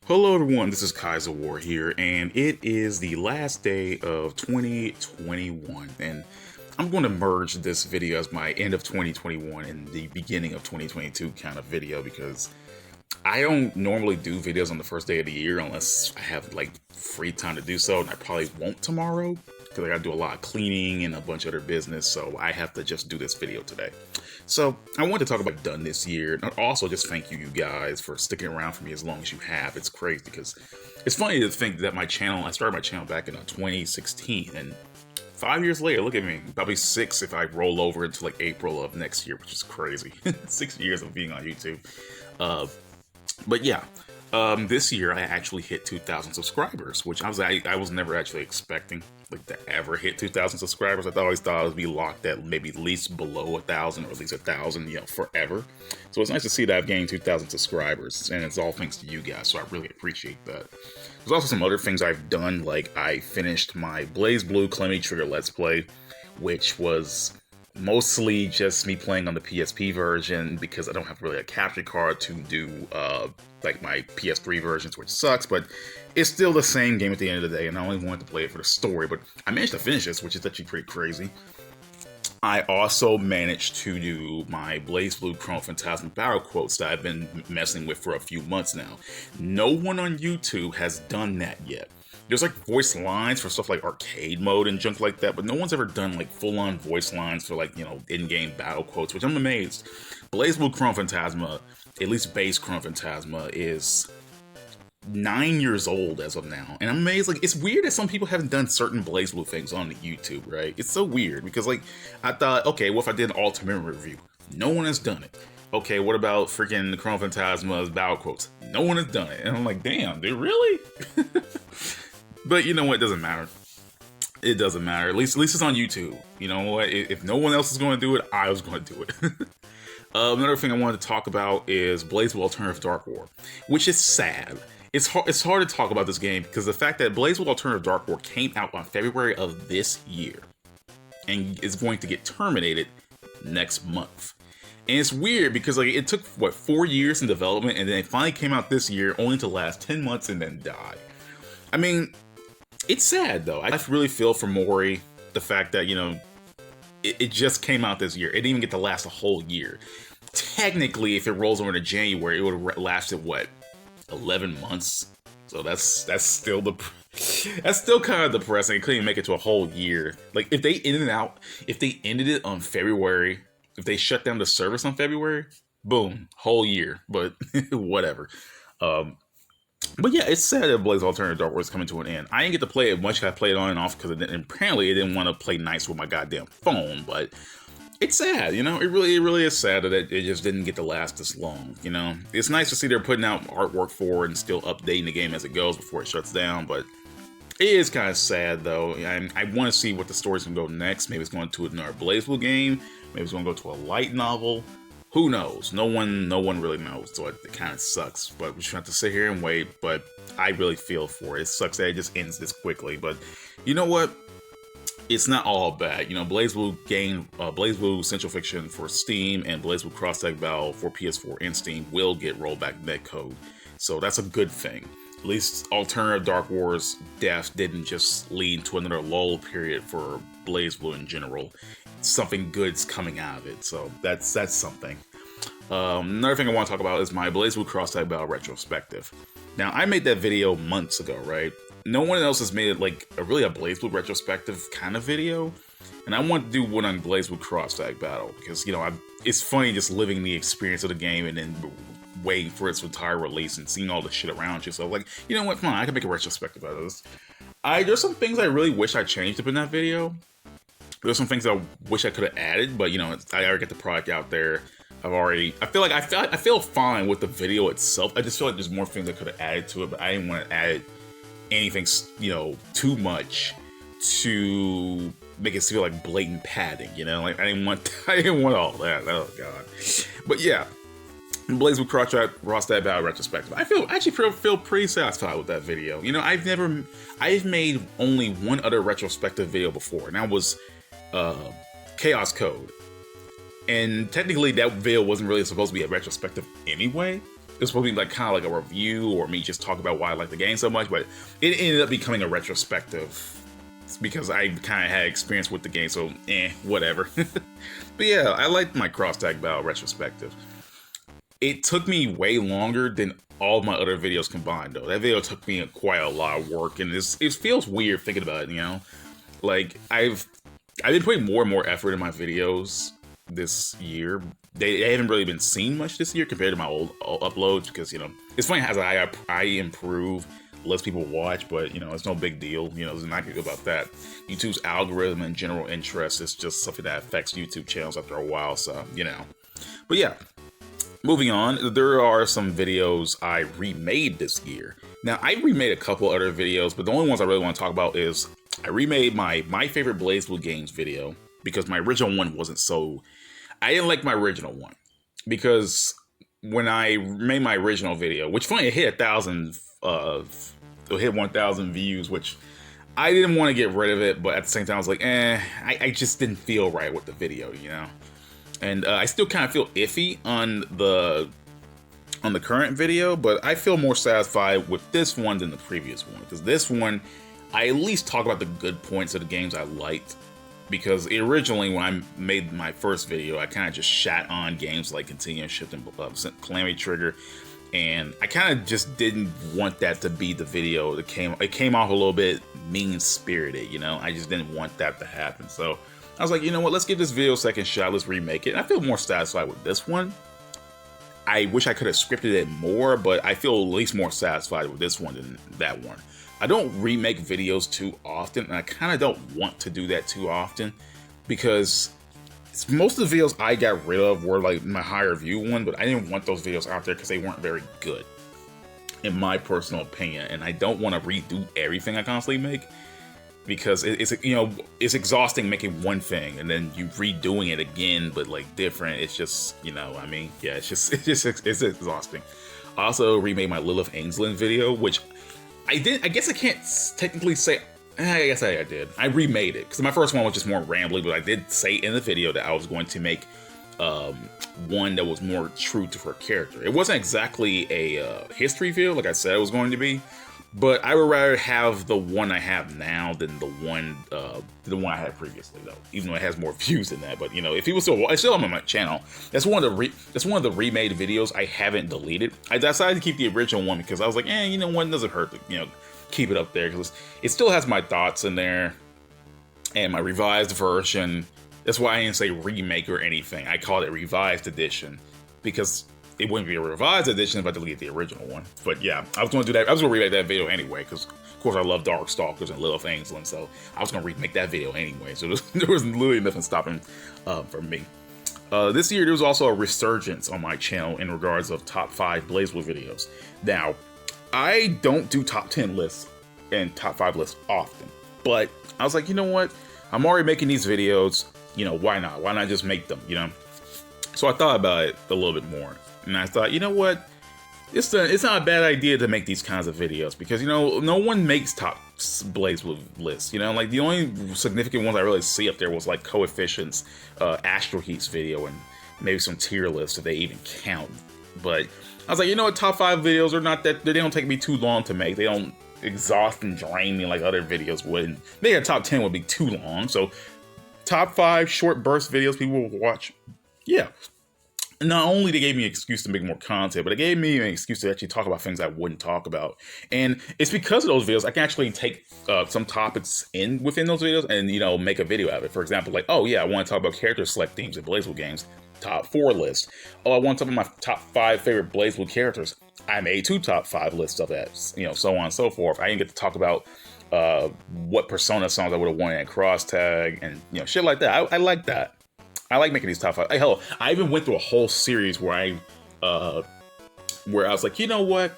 Hello everyone, this is Kaizouwar here, and it is the last day of 2021, and I'm going to merge this video as my end of 2021 and the beginning of 2022 kind of video because I don't normally do videos on the first day of the year unless I have like free time to do so, and I probably won't tomorrow because I gotta do a lot of cleaning and a bunch of other business, so I have to just do this video today. So I want to talk about what I've done this year, and also just thank you guys for sticking around for me as long as you have. It's crazy because it's funny to think that I started my channel back in 2016, and 5 years later, look at me, probably 6 if I roll over into like April of next year, which is crazy. 6 years of being on YouTube. But yeah, this year I actually hit 2,000 subscribers, which I was never actually expecting like to ever hit 2,000 subscribers. I always thought it would be locked at maybe at least below 1,000 or at least 1,000, forever. So it's nice to see that I've gained 2,000 subscribers, and it's all thanks to you guys. So I really appreciate that. There's also some other things I've done, like I finished my BlazBlue Clemmy Trigger Let's Play, which was mostly just me playing on the PSP version because I don't have really a capture card to do like my PS3 versions, which sucks, but it's still the same game at the end of the day, and I only wanted to play it for the story, but I managed to finish this, which is actually pretty crazy. I also managed to do my BlazBlue Chrono Phantasm battle quotes that I've been messing with for a few months now. No one on YouTube has done that yet. There's like voice lines for stuff like arcade mode and junk like that, but no one's ever done like full-on voice lines for like, in-game battle quotes, which I'm amazed. BlazBlue Chrono Phantasma, at least base Chrono Phantasma, is 9 years old as of now, and I'm amazed. Like, it's weird that some people haven't done certain BlazBlue things on YouTube, right? It's so weird because like I thought, okay, what if I did an ultimate review? No one has done it. Okay, what about freaking Chrono Phantasma's battle quotes? No one has done it, and I'm like, damn, dude, really? But you know what? It doesn't matter. It doesn't matter. At least it's on YouTube. You know what? If no one else is going to do it, I was going to do it. Another thing I wanted to talk about is BlazBlue Alternative Dark War, which is sad. It's hard to talk about this game because the fact that BlazBlue Alternative Dark War came out on February of this year and is going to get terminated next month. And it's weird because like it took 4 years in development, and then it finally came out this year, only to last 10 months and then die. I mean, it's sad though. I really feel for Mori, the fact that, it just came out this year. It didn't even get to last a whole year. Technically, if it rolls over to January, it would have lasted, 11 months? So that's still kind of depressing. It couldn't even make it to a whole year. Like, if they ended it on February, if they shut down the service on February, boom, whole year. But whatever. But yeah, it's sad that BlazBlue Alternative Dark War is coming to an end. I didn't get to play it much. I played it on and off because apparently it didn't want to play nice with my goddamn phone. But it's sad, it really is sad that it just didn't get to last this long. It's nice to see they're putting out artwork for it and still updating the game as it goes before it shuts down. But it is kind of sad though. I want to see what the story's gonna go next. Maybe it's going to another BlazBlue game. Maybe it's gonna go to a light novel. Who knows? No one really knows, so it kind of sucks. But we just have to sit here and wait. But I really feel for it. It sucks that it just ends this quickly. But you know what? It's not all bad. BlazBlue gained BlazBlue Central Fiction for Steam and BlazBlue Cross-Tag Battle for PS4 and Steam will get rollback netcode. So that's a good thing. At least Alternative Dark War's death didn't just lead to another lull period for BlazBlue in general. Something good's coming out of it, so that's something. Another thing I want to talk about is my BlazBlue Cross-Tag Battle retrospective. Now, I made that video months ago, right? No one else has made it like a BlazBlue retrospective kind of video, and I want to do one on BlazBlue Cross-Tag Battle because it's funny just living the experience of the game and then waiting for its entire release and seeing all the shit around you. So like, you know what? Come on, I can make a retrospective out of this. There's some things I really wish I changed up in that video. There's some things I wish I could have added, but I already get the product out there. I feel fine with the video itself. I just feel like there's more things I could have added to it, but I didn't want to add anything, too much to make it feel like blatant padding. I didn't want all that. Oh god. But yeah, BlazBlue Cross-Tag Battle retrospective. I actually feel pretty satisfied with that video. I've made only one other retrospective video before, and that was Chaos Code. And technically that video wasn't really supposed to be a retrospective anyway, was supposed to be like kind of like a review or me just talk about why I like the game so much, but it ended up becoming a retrospective because I kind of had experience with the game, so whatever. But yeah, I liked my cross tag battle retrospective. It took me way longer than all my other videos combined, though. That video took me quite a lot of work, and it feels weird thinking about it, you know? Like, I've been putting more and more effort in my videos this year. They haven't really been seen much this year compared to my old uploads, because, you know, it's funny as I improve, less people watch, but, you know, it's no big deal. You know, there's not good about that. YouTube's algorithm and general interest is just something that affects YouTube channels after a while, so, you know. But yeah, moving on, there are some videos I remade this year. Now, I remade a couple other videos, but the only ones I really want to talk about is I remade my favorite BlazBlue games video, because my original one wasn't so... I didn't like my original one, because when I made my original video, which funny, it hit 1,000 views, which I didn't want to get rid of it, but at the same time, I was like, I just didn't feel right with the video, you know? And I still kind of feel iffy on the current video, but I feel more satisfied with this one than the previous one, because this one, I at least talk about the good points of the games I liked. Because originally, when I made my first video, I kind of just shat on games like Continuous Shift and Calamity Trigger, and I kind of just didn't want that to be the video. It came off a little bit mean-spirited, you know? I just didn't want that to happen. So I was like, you know what? Let's give this video a second shot. Let's remake it. And I feel more satisfied with this one. I wish I could have scripted it more, but I feel at least more satisfied with this one than that one. I don't remake videos too often, and I kind of don't want to do that too often, because most of the videos I got rid of were like my higher view one, but I didn't want those videos out there because they weren't very good, in my personal opinion. And I don't want to redo everything I constantly make, because it's you know, it's exhausting making one thing and then you redoing it again, but like different. It's just, you know, I mean, yeah, it's exhausting. I also remade my Lilith Ainsland video, which I guess I can't technically say. I guess I did. I remade it because my first one was just more rambling, but I did say in the video that I was going to make one that was more true to her character. It wasn't exactly a history video like I said it was going to be, but I would rather have the one I have now than the one I had previously, though. Even though it has more views than that, but you know, if people it's still on my channel. That's one of the remade videos I haven't deleted. I decided to keep the original one because I was like, you know what, it doesn't hurt to, you know, keep it up there, because it still has my thoughts in there and my revised version. That's why I didn't say remake or anything. I called it revised edition, because it wouldn't be a revised edition if I deleted the original one. But yeah, I was going to do that. I was going to remake that video anyway, because of course I love Darkstalkers and Lilith Ainsland, so I was going to remake that video anyway. So there was literally nothing stopping from me. This year there was also a resurgence on my channel in regards of top 5 BlazBlue videos. Now, I don't do top 10 lists and top 5 lists often, but I was like, you know what? I'm already making these videos. You know, why not? Why not just make them? You know. So I thought about it a little bit more. And I thought, you know what, it's not a bad idea to make these kinds of videos, because, you know, no one makes top BlazBlue lists. You know, like the only significant ones I really see up there was like Coefficient's Astral Heat's video, and maybe some tier lists if they even count. But I was like, you know what, top 5 videos are not that, they don't take me too long to make. They don't exhaust and drain me like other videos would. And maybe a top 10 would be too long. So top 5 short burst videos people will watch. Yeah. Not only they gave me an excuse to make more content, but it gave me an excuse to actually talk about things I wouldn't talk about. And it's because of those videos I can actually take some topics within those videos and, you know, make a video out of it. For example, like, oh yeah, I want to talk about character select themes in BlazBlue games. Top 4 list. Oh, I want to talk about my top 5 favorite BlazBlue characters. I made 2 top 5 lists of that. You know, so on and so forth. I didn't get to talk about what Persona songs I would have wanted in cross tag and, you know, shit like that. I like that. I like making these top 5. Hell, I even went through a whole series where I was like, you know what?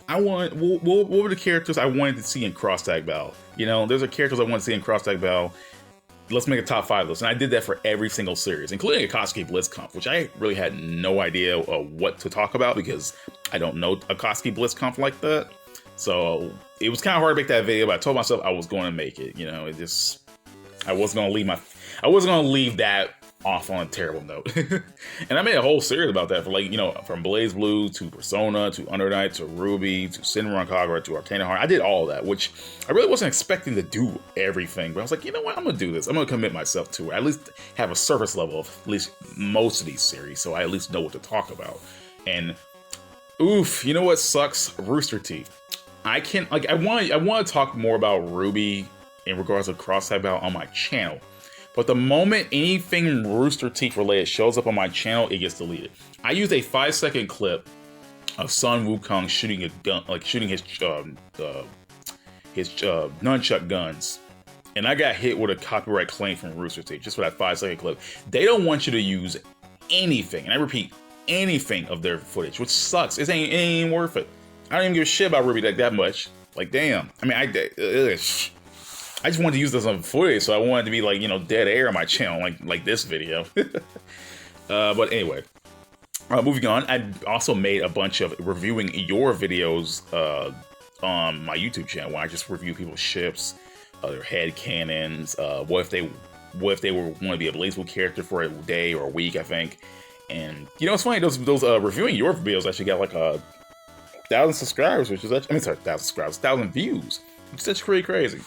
What were the characters I wanted to see in cross tag battle? You know, there's a characters I want to see in cross tag battle. Let's make a top 5 list. And I did that for every single series, including Akatsuki BlizzConf, which I really had no idea what to talk about because I don't know Akatsuki BlizzConf like that. So it was kind of hard to make that video, but I told myself I was going to make it. You know, I wasn't going to leave that off on a terrible note. And I made a whole series about that for like, from BlazBlue to Persona to Under Night to Ruby to Shinron Kagura to Arcana Heart. I did all of that, which I really wasn't expecting to do everything, but I was like, you know what, I'm gonna do this. I'm gonna commit myself to it. At least have a surface level of at least most of these series, so I at least know what to talk about. And oof, you know what sucks? Rooster Teeth. I want to talk more about Ruby in regards to cross-type battle on my channel. But the moment anything Rooster Teeth related shows up on my channel, it gets deleted. I used a 5-second clip of Sun Wukong shooting a gun, like shooting his nunchuck guns, and I got hit with a copyright claim from Rooster Teeth just for that 5-second clip. They don't want you to use anything, and I repeat, anything of their footage, which sucks. It ain't worth it. I don't even give a shit about Ruby that much. Like, damn. I mean, I just wanted to use this on footage, so I wanted to be like, dead air on my channel, like this video. But anyway, moving on. I also made a bunch of reviewing your videos on my YouTube channel, where I just review people's ships, their head cannons, what if they want to be a BlazBlue character for a day or a week, I think. And it's funny, those reviewing your videos actually got like 1,000 subscribers, which is actually, 1,000 subscribers, 1,000 views, which is just pretty crazy.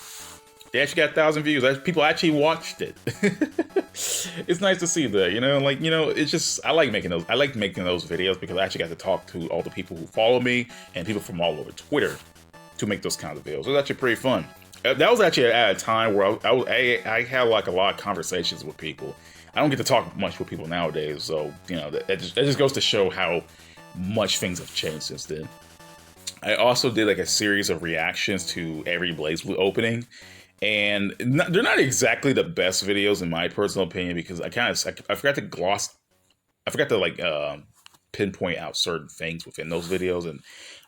They actually got 1,000 views. People actually watched it. It's nice to see that, it's just, I like making those videos because I actually got to talk to all the people who follow me and people from all over Twitter to make those kinds of videos. It was actually pretty fun. That was actually at a time where I had like a lot of conversations with people. I don't get to talk much with people nowadays, so, that just goes to show how much things have changed since then. I also did like a series of reactions to every BlazBlue opening, and they're not exactly the best videos in my personal opinion, because I forgot to pinpoint out certain things within those videos, and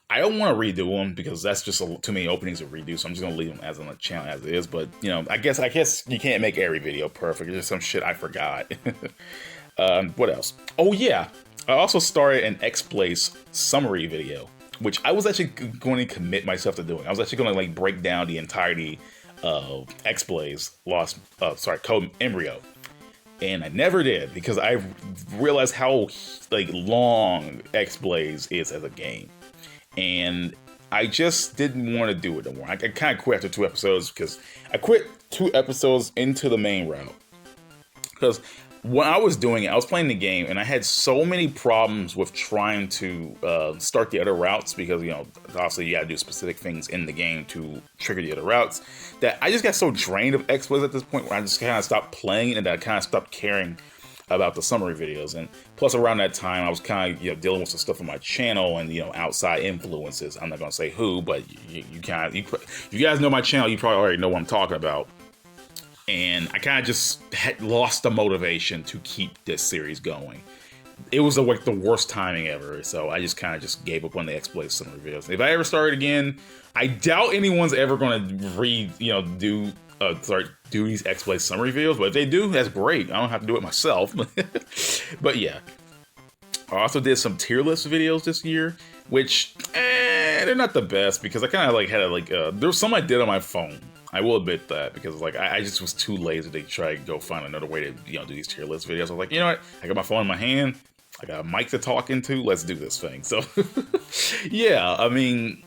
I don't want to redo them because that's just too many openings to redo, so I'm just gonna leave them as on the channel as it is. But I guess you can't make every video perfect. There's some shit I forgot. What else? Oh yeah, I also started an X-Blaze summary video, which I was actually going to commit myself to doing. I was actually going to like break down the entirety of X-Blaze Code Embryo, and I never did because I realized how like long X-Blaze is as a game, and I just didn't want to do it anymore. I kind of quit after 2 episodes because I quit 2 episodes into the main route, because when I was doing it, I was playing the game, and I had so many problems with trying to start the other routes, because, obviously you gotta do specific things in the game to trigger the other routes, that I just got so drained of X-Blaze at this point where I just kind of stopped playing, and I kind of stopped caring about the summary videos. And plus, around that time, I was kind of dealing with some stuff on my channel and outside influences. I'm not gonna say who, but you guys know my channel, you probably already know what I'm talking about. And I kind of just had lost the motivation to keep this series going. It was like the worst timing ever, so I just kind of gave up on the X-Blaze summary videos. If I ever start again, I doubt anyone's ever going to do these X-Blaze summary videos. But if they do, that's great. I don't have to do it myself. But yeah, I also did some tier list videos this year, which they're not the best, because I kind of had there was some I did on my phone. I will admit that, because I just was too lazy to try to go find another way to do these tier list videos. I was like, you know what? I got my phone in my hand. I got a mic to talk into. Let's do this thing. So yeah, I mean,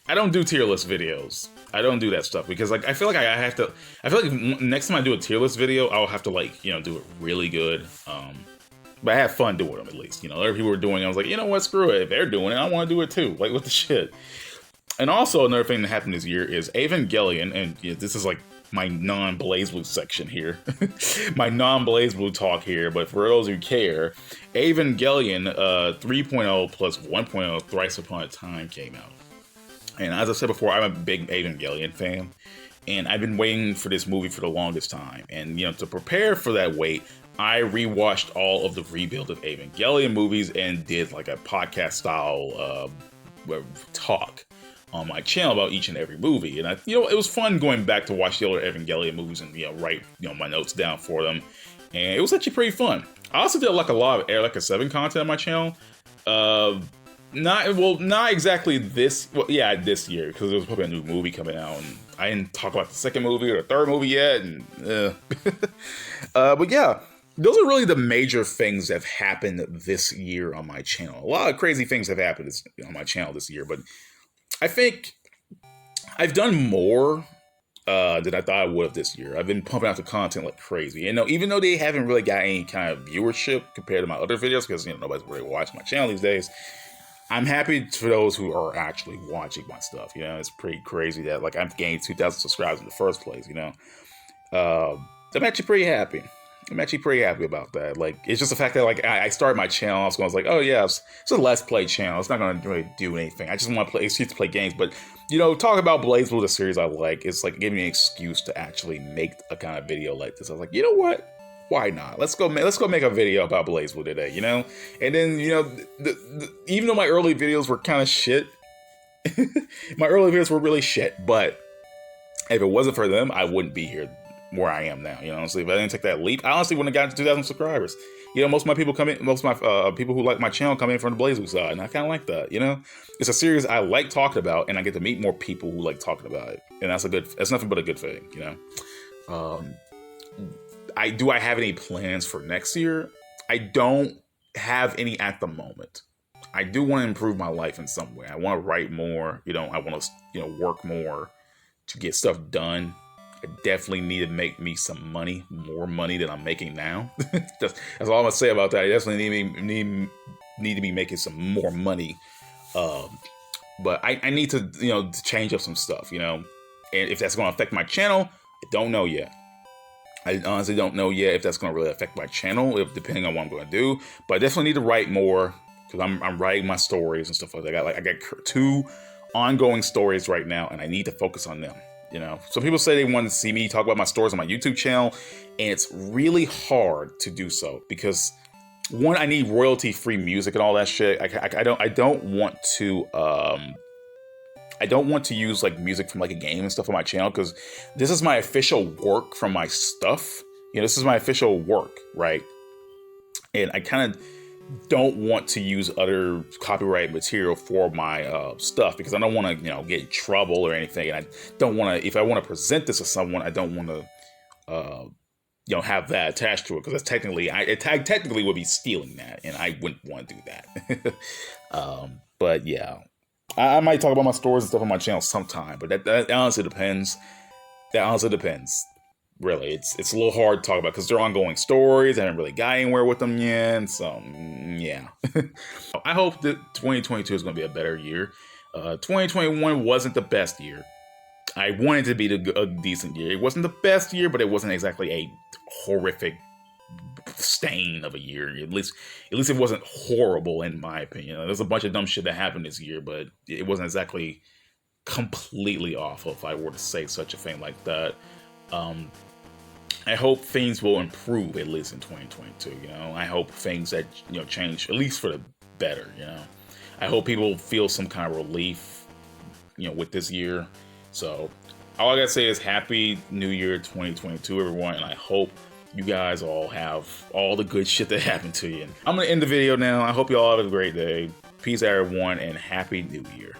I don't do tier list videos. I don't do that stuff because I feel like I feel like next time I do a tier list video, I'll have to do it really good. But I have fun doing them at least. Other people were doing it. I was like, you know what? Screw it. If they're doing it, I want to do it too. Like, what the shit? And also another thing that happened this year is Evangelion, and this is like my non-BlazBlue section here, my non-BlazBlue talk here, but for those who care, Evangelion 3.0 plus 1.0 Thrice Upon a Time came out. And as I said before, I'm a big Evangelion fan, and I've been waiting for this movie for the longest time. And to prepare for that wait, I rewatched all of the rebuild of Evangelion movies and did like a podcast style talk on my channel about each and every movie. And it was fun going back to watch the older Evangelion movies and write my notes down for them. And it was actually pretty fun. I also did like a lot of Air Like a 7 content on my channel. Not exactly this. Well, yeah, this year, because there was probably a new movie coming out, and I didn't talk about the second movie or the third movie yet. And but yeah, those are really the major things that have happened this year on my channel. A lot of crazy things have happened on my channel this year, but I think I've done more than I thought I would have this year. I've been pumping out the content like crazy. You know, even though they haven't really got any kind of viewership compared to my other videos, because, you know, nobody's really watching my channel these days, I'm happy for those who are actually watching my stuff. You know, it's pretty crazy that, like, I've gained 2,000 subscribers in the first place, you know. I'm actually pretty happy. I'm actually pretty happy about that. Like, it's just the fact that, like, I started my channel. I was like, oh yeah, it's a Let's Play channel. It's not going to really do anything. I just want to play, excuse to play games. But, you know, talk about BlazBlue, the series I like, it's like giving me an excuse to actually make a kind of video like this. I was like, you know what? Why not? Let's go make a video about BlazBlue today, you know? And then, you know, even though my early videos were kind of shit, my early videos were really shit, but if it wasn't for them, I wouldn't be here where I am now. You know, honestly, if I didn't take that leap, I honestly wouldn't have gotten to 2,000 subscribers. You know, most of my people come in, most of my people who like my channel come in from the BlazBlue side, and I kind of like that. You know, it's a series I like talking about, and I get to meet more people who like talking about it, and that's nothing but a good thing. You know, I have any plans for next year? I don't have any at the moment. I do want to improve my life in some way. I want to write more. You know, I want to, you know, work more to get stuff done. I definitely need to make me some money, more money than I'm making now. that's all I'm gonna say about that. I definitely need to be making some more money. But I need to, you know, change up some stuff, you know. And if that's going to affect my channel, I don't know yet. I honestly don't know yet if that's going to really affect my channel, depending on what I'm going to do. But I definitely need to write more, because I'm writing my stories and stuff like that. I got 2 ongoing stories right now, and I need to focus on them. You know, some people say they want to see me talk about my stories on my YouTube channel, and it's really hard to do so because, one, I need royalty-free music and all that shit. I don't want to use like music from like a game and stuff on my channel, because this is my official work from my stuff. You know, this is my official work, right? And I kind of don't want to use other copyright material for my stuff, because I don't want to, you know, get in trouble or anything. And I don't want to, if I want to present this to someone, I don't want to, you know, have that attached to it, because that's technically, it technically would be stealing that, and I wouldn't want to do that. But yeah, I might talk about my stories and stuff on my channel sometime, but that honestly depends. That honestly depends. Really, it's a little hard to talk about because they're ongoing stories. I haven't really got anywhere with them yet, so yeah. I hope that 2022 is going to be a better year. 2021 wasn't the best year. I wanted to be a decent year. It wasn't the best year, but it wasn't exactly a horrific stain of a year. At least it wasn't horrible, in my opinion. There's a bunch of dumb shit that happened this year, but it wasn't exactly completely awful, if I were to say such a thing like that. I hope things will improve at least in 2022. You know, I hope things that, you know, change at least for the better. You know, I hope people feel some kind of relief, you know, with this year. So all I gotta say is Happy New Year 2022, everyone, and I hope you guys all have all the good shit that happened to you. I'm gonna end the video now. I hope you all have a great day. Peace, everyone, and Happy New Year.